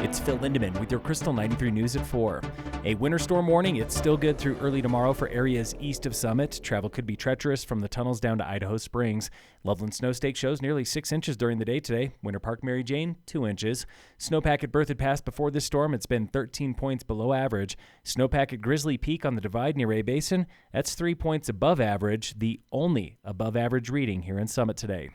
It's Phil Lindemann with your Krystal 93 News at 4. A winter storm warning. It's still good through early tomorrow for areas east of Summit. Travel could be treacherous from the tunnels down to Idaho Springs. Loveland Snow Stake shows nearly 6 inches during the day today. Winter Park Mary Jane, 2 inches. Snowpack at Berthoud had passed before this storm. It's been 13 points below average. Snowpack at Grizzly Peak on the Divide near A Basin. That's 3 points above average, the only above average reading here in Summit today.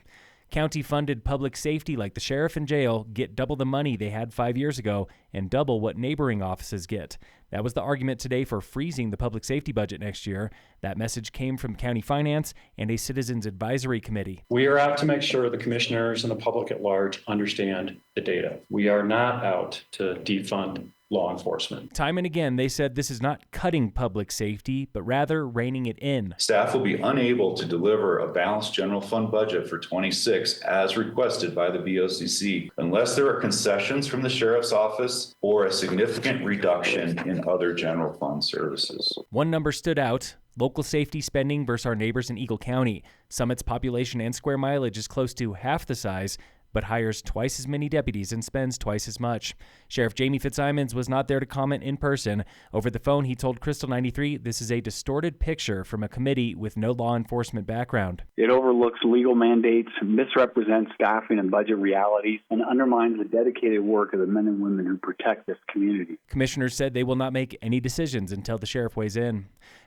County-funded public safety like the sheriff and jail get double the money they had 5 years ago and double what neighboring offices get. That was the argument today for freezing the public safety budget next year. That message came from county finance and a citizens advisory committee. We are out to make sure the commissioners and the public at large understand the data. We are not out to defund law enforcement. Time and again, they said this is not cutting public safety, but rather reining it in. Staff will be unable to deliver a balanced general fund budget for 26 as requested by the BOCC unless there are concessions from the sheriff's office or a significant reduction in other general fund services. One number stood out. Local safety spending versus our neighbors in Eagle County. Summit's population and square mileage is close to half the size, but hires twice as many deputies and spends twice as much. Sheriff Jamie FitzSimons was not there to comment in person. Over the phone, he told Krystal 93 this is a distorted picture from a committee with no law enforcement background. It overlooks legal mandates, misrepresents staffing and budget realities, and undermines the dedicated work of the men and women who protect this community. Commissioners said they will not make any decisions until the sheriff weighs in.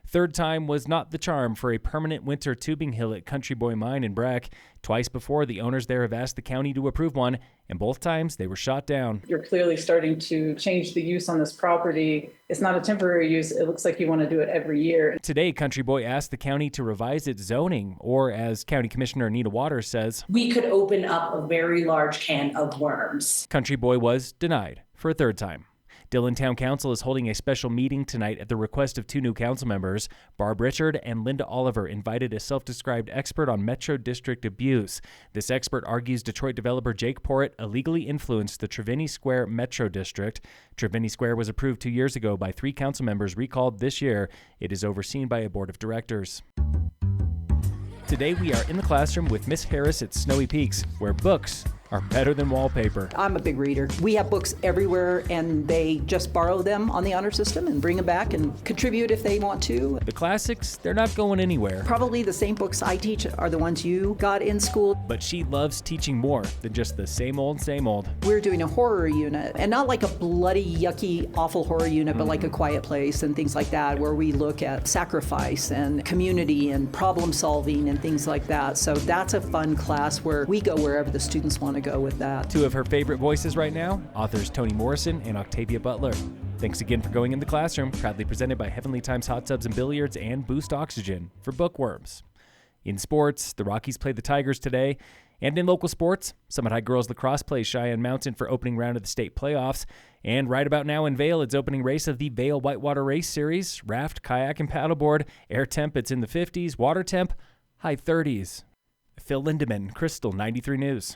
Third time was not the charm for a permanent winter tubing hill at Country Boy Mine in Breck. Twice before, the owners there have asked the county to approve one, and both times they were shot down. You're clearly starting to change the use on this property. It's not a temporary use. It looks like you want to do it every year. Today, Country Boy asked the county to revise its zoning, or as County Commissioner Anita Waters says, we could open up a very large can of worms. Country Boy was denied for a third time. Dillon Town Council is holding a special meeting tonight at the request of 2 new council members. Barb Richard and Linda Oliver invited a self-described expert on Metro District abuse. This expert argues Detroit developer Jake Porritt illegally influenced the Trevini Square Metro District. Trevini Square was approved 2 years ago by 3 council members recalled this year. It is overseen by a board of directors. Today we are in the classroom with Miss Harris at Snowy Peaks, where books are better than wallpaper. I'm a big reader. We have books everywhere, and they just borrow them on the honor system and bring them back and contribute if they want to. The classics, they're not going anywhere. Probably the same books I teach are the ones you got in school. But she loves teaching more than just the same old, same old. We're doing a horror unit, and not like a bloody, yucky, awful horror unit, but like a quiet place and things like that, where we look at sacrifice and community and problem solving and things like that. So that's a fun class where we go wherever the students want to go with that. 2 of her favorite voices right now, authors Toni Morrison and Octavia Butler. Thanks again for going in the classroom, proudly presented by Heavenly Times Hot Tubs and Billiards and Boost Oxygen for Bookworms. In sports, the Rockies play the Tigers today. And in local sports, Summit High Girls Lacrosse plays Cheyenne Mountain for opening round of the state playoffs. And right about now in Vail, it's opening race of the Vail Whitewater Race Series. Raft, kayak, and paddleboard. Air temp, it's in the 50s. Water temp, high 30s. Phil Lindemann, Krystal 93 News.